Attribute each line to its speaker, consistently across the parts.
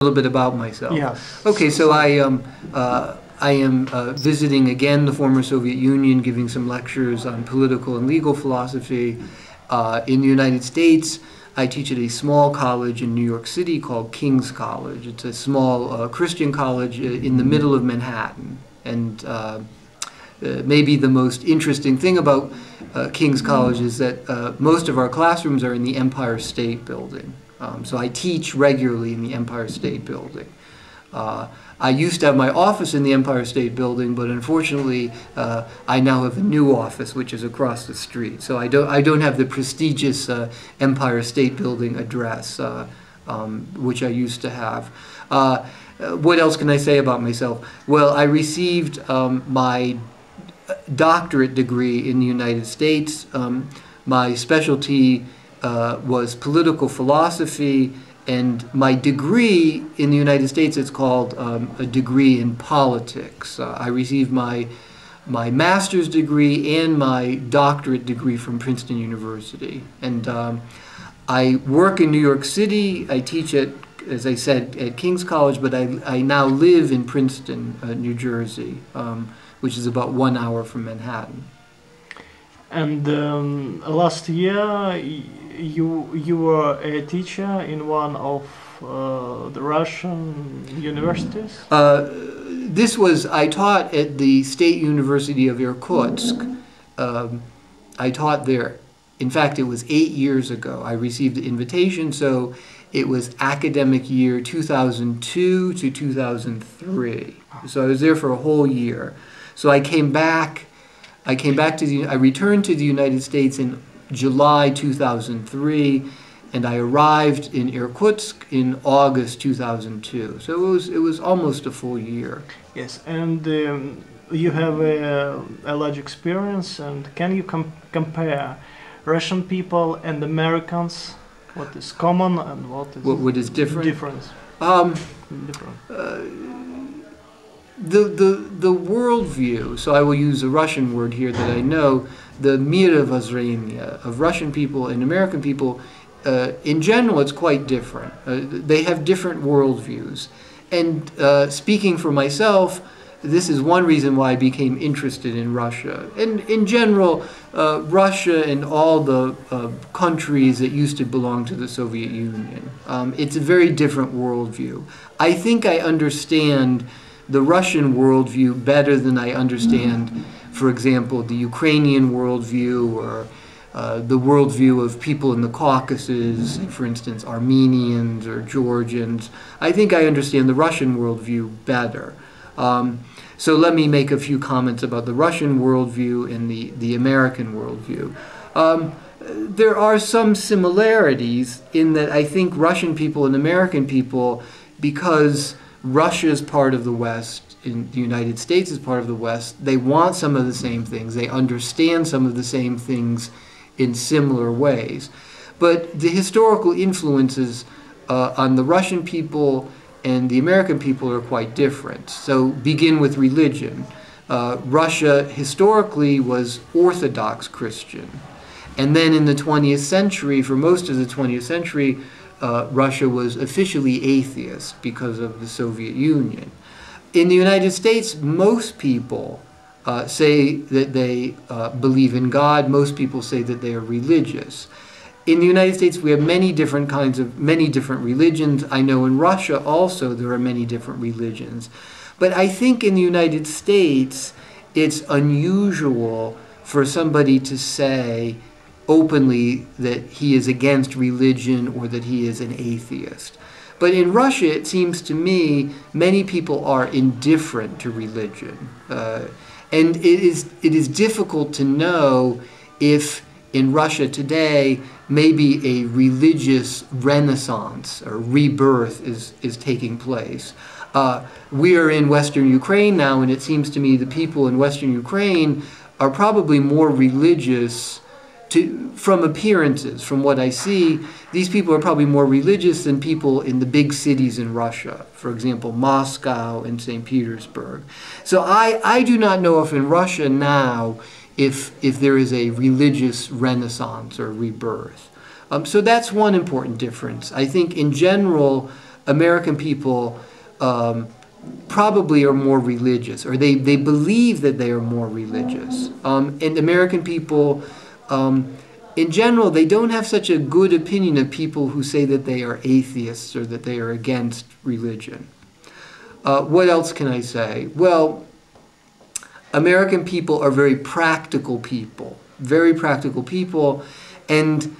Speaker 1: A little bit about myself.
Speaker 2: Yes.
Speaker 1: Okay, so I am visiting again the former Soviet Union, giving some lectures on political and legal philosophy. In the United States, I teach at a small college in New York City called King's College. It's a small Christian college in the middle of Manhattan. And maybe the most interesting thing about King's College is that most of our classrooms are in the Empire State Building. So I teach regularly in the Empire State Building. I used to have my office in the Empire State Building, but unfortunately I now have a new office which is across the street. So I don't have the prestigious Empire State Building address which I used to have. What else can I say about myself? Well, I received my doctorate degree in the United States. My specialty was political philosophy, and my degree in the United States is called a degree in politics. I received my master's degree and my doctorate degree from Princeton University. And I work in New York City. I teach at, as I said, at King's College, but I now live in Princeton, New Jersey, which is about 1 hour from Manhattan.
Speaker 2: And last year you were a teacher in one of the Russian universities?
Speaker 1: I taught at the State University of Irkutsk. I taught there. In fact, it was 8 years ago. I received the invitation, so it was academic year 2002 to 2003. So I was there for a whole year. So I returned to the United States in July 2003, and I arrived in Irkutsk in August 2002. So it was almost a full year.
Speaker 2: Yes, and you have a large experience, and can you compare Russian people and Americans? What is common and what is different?
Speaker 1: The worldview, so I will use a Russian word here that I know, the мировоззрение of Russian people and American people, in general, it's quite different. They have different worldviews. And speaking for myself, this is one reason why I became interested in Russia. And in general, Russia and all the countries that used to belong to the Soviet Union, it's a very different worldview. I think I understand the Russian worldview better than I understand, for example, the Ukrainian worldview or the worldview of people in the Caucasus, for instance, Armenians or Georgians. I think I understand the Russian worldview better. So let me make a few comments about the Russian worldview and the American worldview. There are some similarities in that I think Russian people and American people, because Russia is part of the West, and the United States is part of the West, they want some of the same things. They understand some of the same things in similar ways. But the historical influences on the Russian people and the American people are quite different. So begin with religion. Russia historically was Orthodox Christian. And then in the 20th century, for most of the 20th century, Russia was officially atheist because of the Soviet Union. In the United States, most people say that they believe in God. Most people say that they are religious. In the United States, we have many different religions. I know in Russia also there are many different religions. But I think in the United States, it's unusual for somebody to say openly that he is against religion or that he is an atheist. But in Russia, it seems to me, many people are indifferent to religion. And it is difficult to know if in Russia today maybe a religious renaissance or rebirth is taking place. We are in Western Ukraine now, and it seems to me the people in Western Ukraine are probably more religious from appearances. From what I see, these people are probably more religious than people in the big cities in Russia, for example, Moscow and St. Petersburg. So I do not know if in Russia now, if there is a religious renaissance or rebirth. So that's one important difference. I think in general, American people probably are more religious, or they believe that they are more religious. And American people, in general, they don't have such a good opinion of people who say that they are atheists or that they are against religion. What else can I say? Well, American people are very practical people, and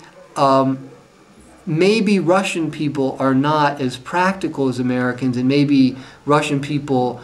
Speaker 1: maybe Russian people are not as practical as Americans, and maybe Russian people,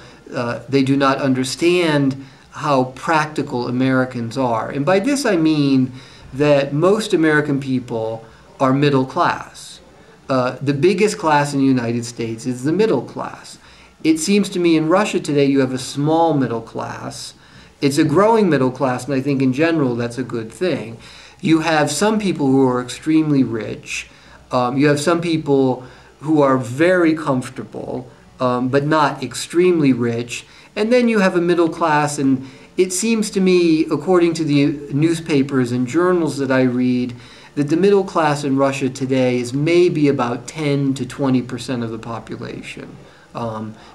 Speaker 1: they do not understand how practical Americans are. And by this I mean that most American people are middle class. The biggest class in the United States is the middle class. It seems to me in Russia today you have a small middle class. It's a growing middle class, and I think in general that's a good thing. You have some people who are extremely rich. You have some people who are very comfortable, but not extremely rich. And then you have a middle class, and it seems to me, according to the newspapers and journals that I read, that the middle class in Russia today is maybe about 10 to 20% of the population.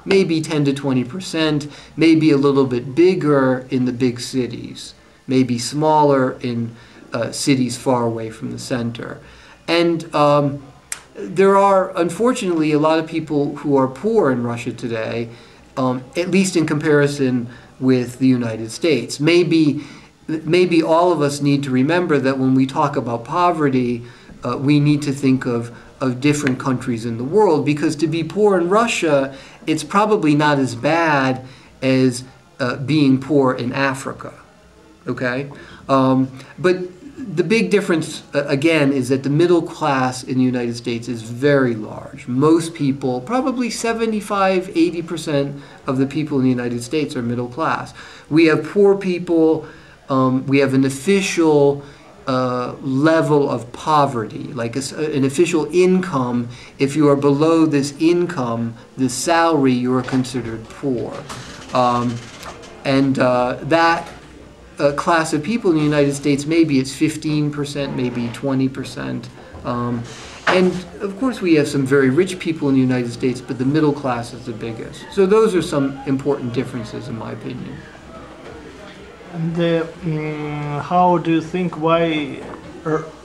Speaker 1: Maybe 10 to 20%, maybe a little bit bigger in the big cities, maybe smaller in cities far away from the center. And there are, unfortunately, a lot of people who are poor in Russia today, at least in comparison with the United States. Maybe all of us need to remember that when we talk about poverty, we need to think of different countries in the world, because to be poor in Russia, it's probably not as bad as being poor in Africa, okay? But the big difference, again, is that the middle class in the United States is very large. Most people, probably 75, 80% of the people in the United States are middle class. We have poor people, we have an official level of poverty, like an official income. If you are below this income, this salary, you are considered poor. That class of people in the United States, maybe it's 15%, maybe 20%. And of course we have some very rich people in the United States, but the middle class is the biggest. So those are some important differences in my opinion.
Speaker 2: And how do you think why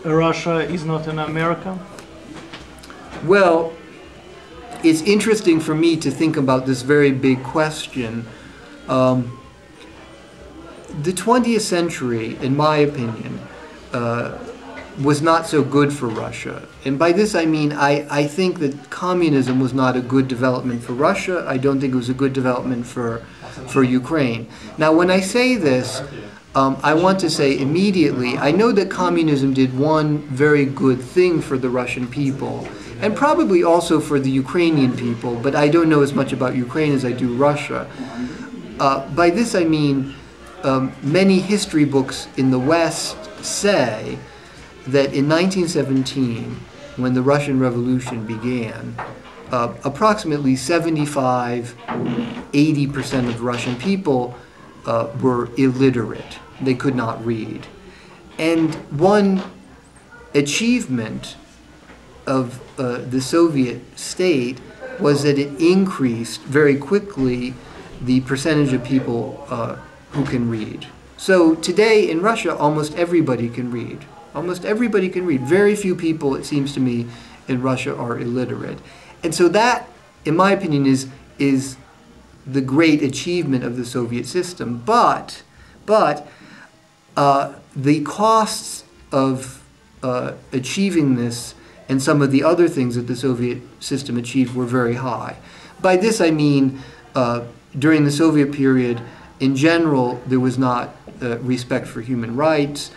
Speaker 2: Russia is not in America?
Speaker 1: Well, it's interesting for me to think about this very big question. The 20th century, in my opinion, was not so good for Russia. And by this I mean I think that communism was not a good development for Russia. I don't think it was a good development for Ukraine. Now when I say this, I want to say immediately, I know that communism did one very good thing for the Russian people, and probably also for the Ukrainian people, but I don't know as much about Ukraine as I do Russia. By this I mean, many history books in the West say that in 1917, when the Russian Revolution began, approximately 75–80% of Russian people were illiterate. They could not read. And one achievement of the Soviet state was that it increased very quickly the percentage of people who can read. So today in Russia, almost everybody can read. Almost everybody can read. Very few people, it seems to me, in Russia are illiterate. And so that, in my opinion, is the great achievement of the Soviet system. But the costs of achieving this and some of the other things that the Soviet system achieved were very high. By this I mean, during the Soviet period, in general, there was not respect for human rights.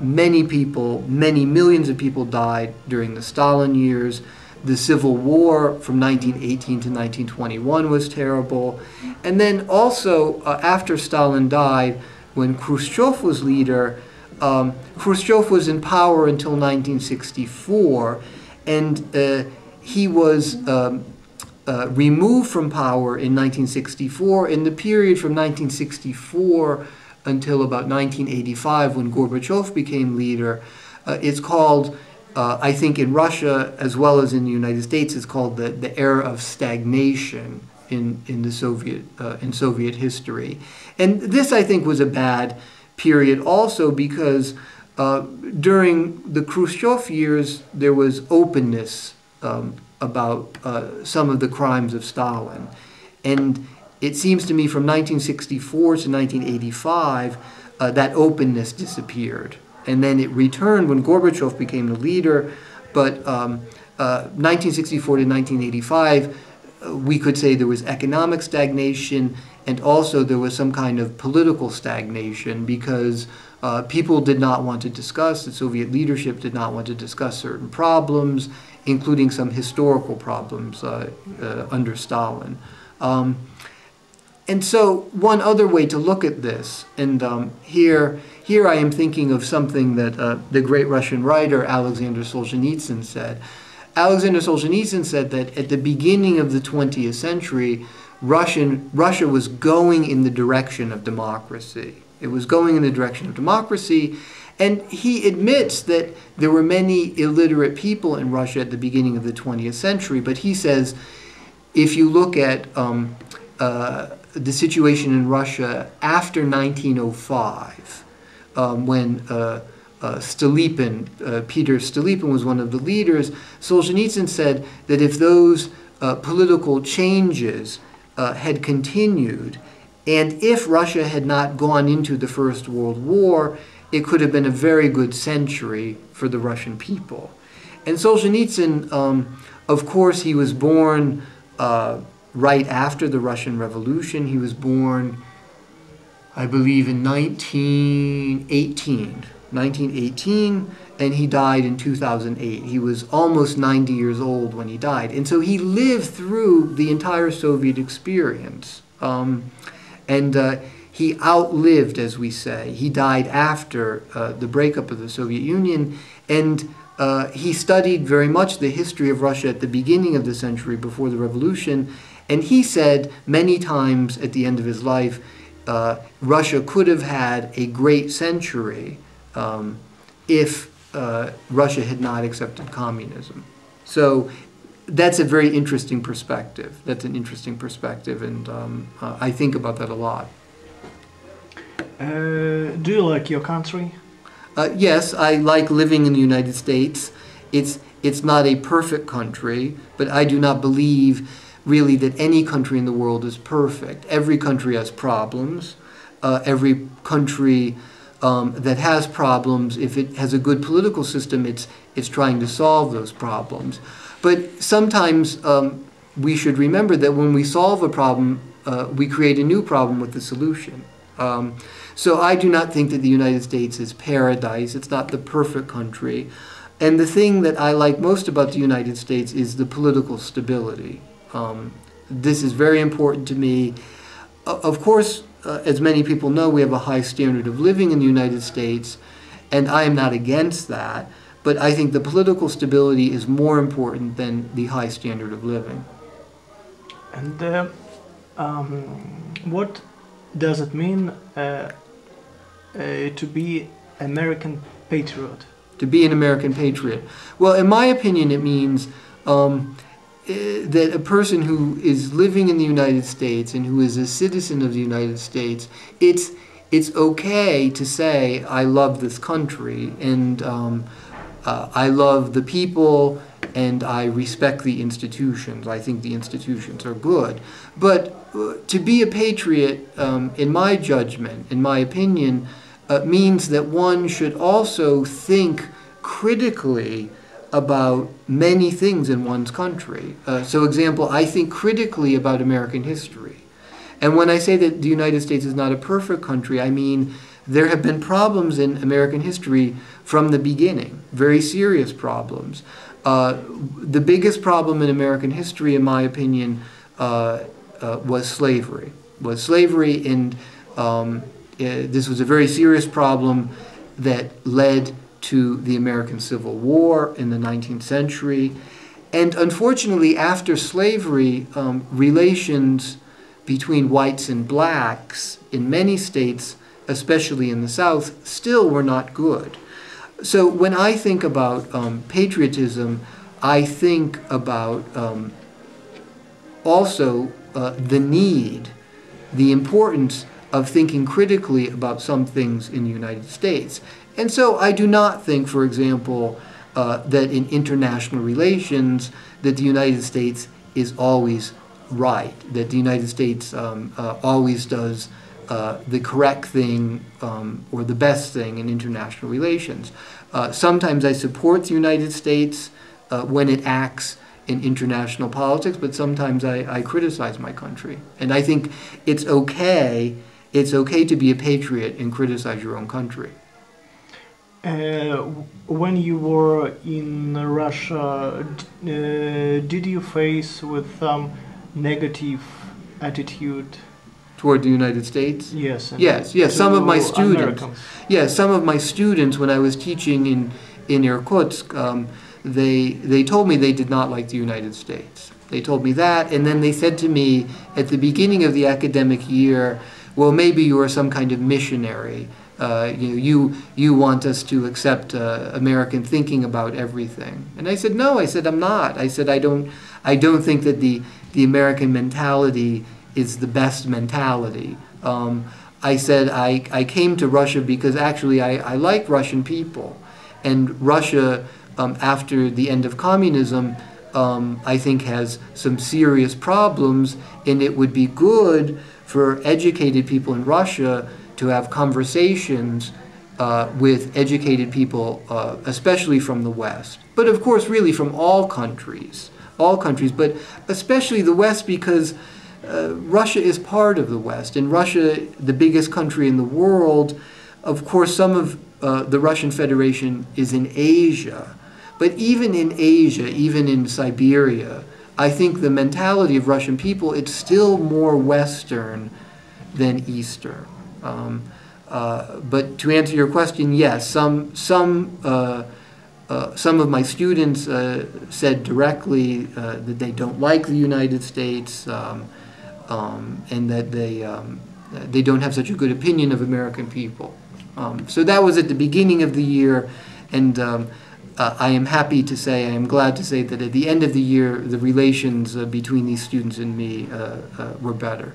Speaker 1: Many millions of people died during the Stalin years. The Civil War from 1918 to 1921 was terrible. And then also, after Stalin died, when Khrushchev was leader, Khrushchev was in power until 1964, and he was removed from power in 1964. In the period from 1964 until about 1985, when Gorbachev became leader, it's called I think in Russia, as well as in the United States, it's called the era of stagnation in the Soviet history. And this, I think, was a bad period also because during the Khrushchev years, there was openness about some of the crimes of Stalin. And it seems to me from 1964 to 1985, that openness disappeared. And then it returned when Gorbachev became the leader. But 1964 to 1985, we could say there was economic stagnation, and also there was some kind of political stagnation because people did not want to discuss, the Soviet leadership did not want to discuss certain problems, including some historical problems under Stalin. And so one other way to look at this, and here I am thinking of something that the great Russian writer Alexander Solzhenitsyn said. Alexander Solzhenitsyn said that at the beginning of the 20th century, Russia was going in the direction of democracy. It was going in the direction of democracy, and he admits that there were many illiterate people in Russia at the beginning of the 20th century, but he says if you look at the situation in Russia after 1905, when Peter Stolypin was one of the leaders, Solzhenitsyn said that if those political changes had continued, and if Russia had not gone into the First World War, it could have been a very good century for the Russian people. And Solzhenitsyn, of course, he was born right after the Russian Revolution. He was born, I believe, in 1918, and he died in 2008. He was almost 90 years old when he died. And so he lived through the entire Soviet experience. And he outlived, as we say. He died after the breakup of the Soviet Union, and he studied very much the history of Russia at the beginning of the century before the revolution, and he said many times at the end of his life, Russia could have had a great century if Russia had not accepted communism. So that's a very interesting perspective. That's an interesting perspective, and I think about that a lot.
Speaker 2: Do you like your country?
Speaker 1: Yes, I like living in the United States. It's not a perfect country, but I do not believe really that any country in the world is perfect. Every country has problems. Every country that has problems, if it has a good political system, it's trying to solve those problems. But sometimes we should remember that when we solve a problem, we create a new problem with the solution. So I do not think that the United States is paradise. It's not the perfect country. And the thing that I like most about the United States is the political stability. This is very important to me. Of course, as many people know, we have a high standard of living in the United States, and I am not against that, but I think the political stability is more important than the high standard of living.
Speaker 2: And what does it mean to be American patriot?
Speaker 1: To be an American patriot? Well, in my opinion, it means that a person who is living in the United States and who is a citizen of the United States, it's okay to say, I love this country, and I love the people, and I respect the institutions. I think the institutions are good. But to be a patriot, in my judgment, in my opinion, means that one should also think critically about many things in one's country. So, example, I think critically about American history. And when I say that the United States is not a perfect country, I mean there have been problems in American history from the beginning, very serious problems. The biggest problem in American history, in my opinion, was slavery. And this was a very serious problem that led to the American Civil War in the 19th century. And unfortunately, after slavery, relations between whites and blacks in many states, especially in the South, still were not good. So when I think about patriotism, I think about also the need, the importance of thinking critically about some things in the United States. And so I do not think, for example, that in international relations that the United States is always right, that the United States always does the correct thing or the best thing in international relations. Sometimes I support the United States when it acts in international politics, but sometimes I criticize my country. And I think it's okay to be a patriot and criticize your own country.
Speaker 2: When you were in Russia, did you face with some negative attitude
Speaker 1: toward the United States?
Speaker 2: Yes.
Speaker 1: Yes. Some of my students.
Speaker 2: Americans.
Speaker 1: Yes, some of my students, when I was teaching in Irkutsk, they told me they did not like the United States. They told me that, and then they said to me at the beginning of the academic year, well, maybe you are some kind of missionary. You want us to accept American thinking about everything. And I said, no, I'm not. I said, I don't think that the American mentality is the best mentality. I said, I came to Russia because actually I like Russian people. And Russia, after the end of communism, I think has some serious problems, and it would be good for educated people in Russia to have conversations with educated people, especially from the West. But of course, really from all countries, but especially the West, because Russia is part of the West. And Russia, the biggest country in the world, of course, some of the Russian Federation is in Asia. But even in Asia, even in Siberia, I think the mentality of Russian people, it's still more Western than Eastern. But to answer your question, yes, some of my students said directly that they don't like the United States and that they don't have such a good opinion of American people. So that was at the beginning of the year, and I am happy to say, I am glad to say that at the end of the year, the relations between these students and me were better.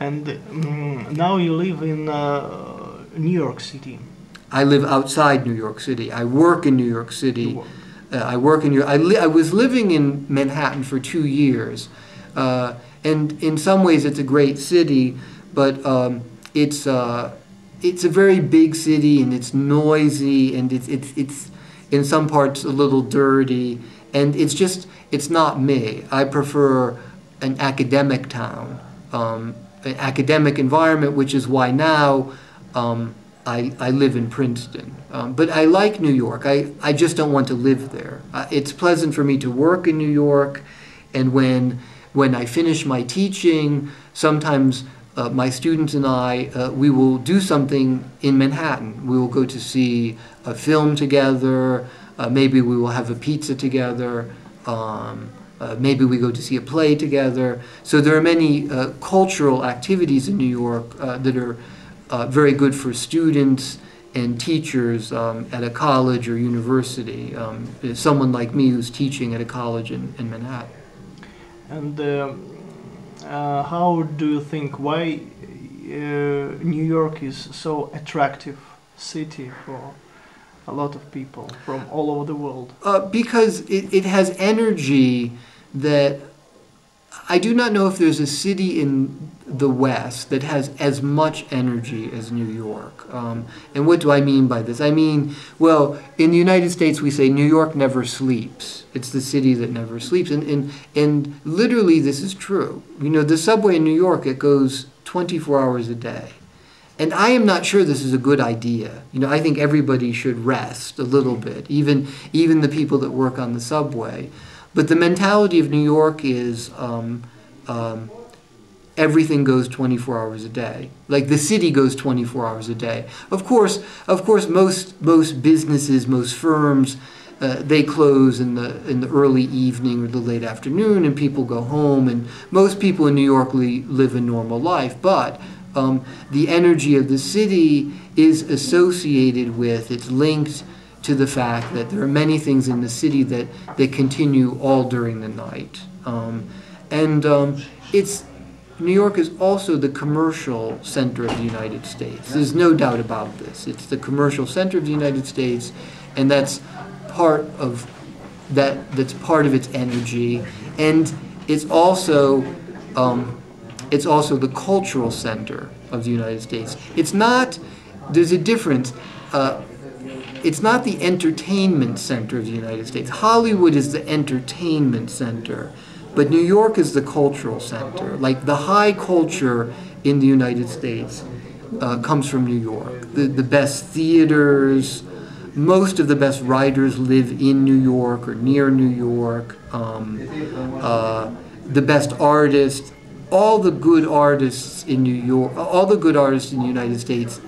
Speaker 2: And now you live in New York City.
Speaker 1: I live outside New York City. I work in New York City. I work in New York. I was living in Manhattan for 2 years, and in some ways it's a great city, but it's a very big city, and it's noisy, and it's in some parts a little dirty, and it's not me. I prefer an academic town, an academic environment, which is why now I live in Princeton. But I like New York. I just don't want to live there. It's pleasant for me to work in New York, and when I finish my teaching, sometimes my students and I, we will do something in Manhattan. We will go to see a film together. Maybe we will have a pizza together. Maybe we go to see a play together. So there are many cultural activities in New York that are very good for students and teachers at a college or university. Someone like me who's teaching at a college in Manhattan.
Speaker 2: And how do you think, why New York is so attractive city for a lot of people from all over the world?
Speaker 1: Because it has energy that I do not know if there's a city in the West that has as much energy as New York. And what do I mean by this? I mean, well, in the United States we say New York never sleeps. It's the city that never sleeps. And literally this is true. You know, the subway in New York, it goes 24 hours a day. And I am not sure this is a good idea. You know, I think everybody should rest a little bit, even the people that work on the subway. But the mentality of New York is everything goes 24 hours a day. Like the city goes 24 hours a day. Of course, most businesses, most firms, they close in the early evening or the late afternoon, and people go home. And most people in New York live a normal life. But The energy of the city is associated with, it's linked to the fact that there are many things in the city that continue all during the night. New York is also the commercial center of the United States. There's no doubt about this. It's the commercial center of the United States, and that's part of its energy, and it's also the cultural center of the United States. There's a difference. It's not the entertainment center of the United States. Hollywood is the entertainment center, but New York is the cultural center. Like the high culture in the United States comes from New York. The best theaters, most of the best writers live in New York or near New York. The best artists, all the good artists in New York, all the good artists in the United States,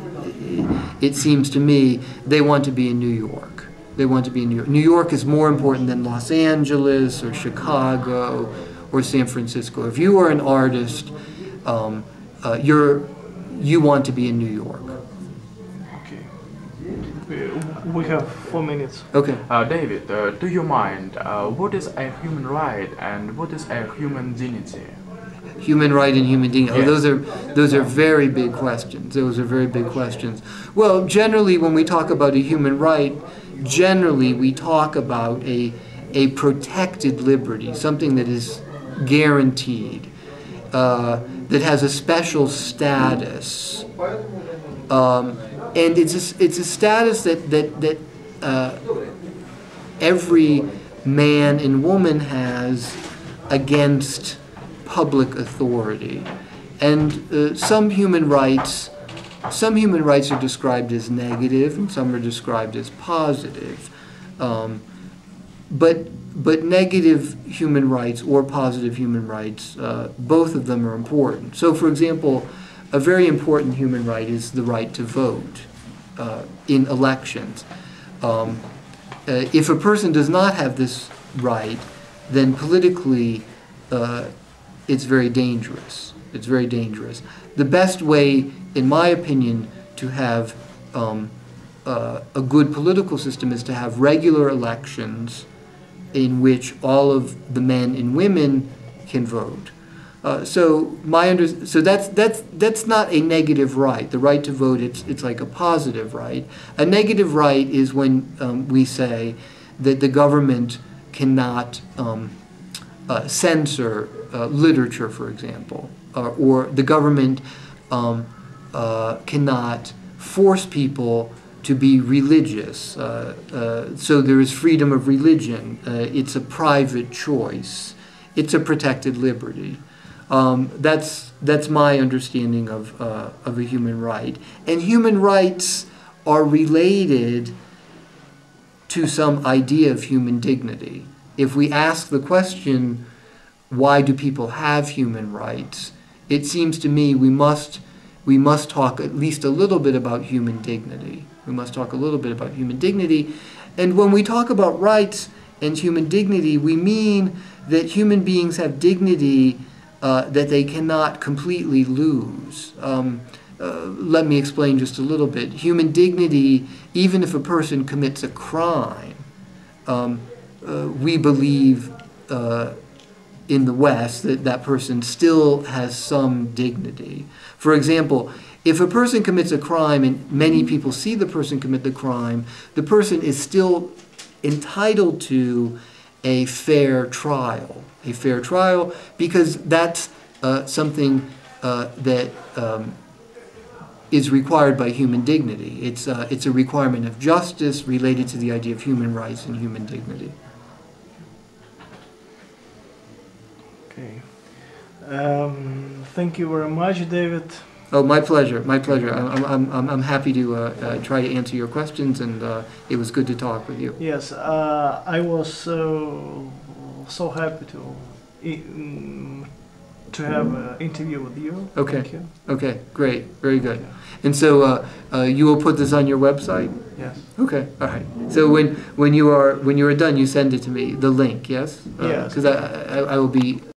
Speaker 1: it seems to me, they want to be in New York. They want to be in New York. New York is more important than Los Angeles or Chicago or San Francisco. If you are an artist, you want to be in New York.
Speaker 2: We have 4 minutes.
Speaker 1: Okay.
Speaker 3: David, do you mind, what is a human right and what is a human dignity?
Speaker 1: Human right and human dignity.
Speaker 3: Yes.
Speaker 1: Oh, those are very big questions. Those are very big questions. Well, generally, when we talk about a human right, generally we talk about a protected liberty, something that is guaranteed, that has a special status, and it's a status that every man and woman has against public authority. And some human rights are described as negative, and some are described as positive. But negative human rights or positive human rights, both of them are important. So, for example, a very important human right is the right to vote in elections. If a person does not have this right, then politically it's very dangerous. It's very dangerous. The best way, in my opinion, to have a good political system is to have regular elections in which all of the men and women can vote. So that's not a negative right. The right to vote, it's like a positive right. A negative right is when we say that the government cannot censor literature, for example, or the government cannot force people to be religious. So there is freedom of religion. It's a private choice. It's a protected liberty. That's my understanding of a human right. And human rights are related to some idea of human dignity. If we ask the question, why do people have human rights? It seems to me we must talk at least a little bit about human dignity. We must talk a little bit about human dignity. And when we talk about rights and human dignity, we mean that human beings have dignity that they cannot completely lose. Let me explain just a little bit. Human dignity, even if a person commits a crime, we believe in the West that that person still has some dignity. For example, if a person commits a crime and many people see the person commit the crime, the person is still entitled to a fair trial. A fair trial, because that's something that is required by human dignity. It's a requirement of justice related to the idea of human rights and human dignity.
Speaker 2: Okay. Thank you very much, David.
Speaker 1: Oh, my pleasure. My pleasure. I'm happy to try to answer your questions, and it was good to talk with you.
Speaker 2: Yes, I was so happy to have an interview with you.
Speaker 1: Okay.
Speaker 2: Thank you.
Speaker 1: Okay. Great. Very good. And so you will put this on your website?
Speaker 2: Yes.
Speaker 1: Okay. All right. So when you are done, you send it to me, the link. Yes.
Speaker 2: Yes.
Speaker 1: Because I will be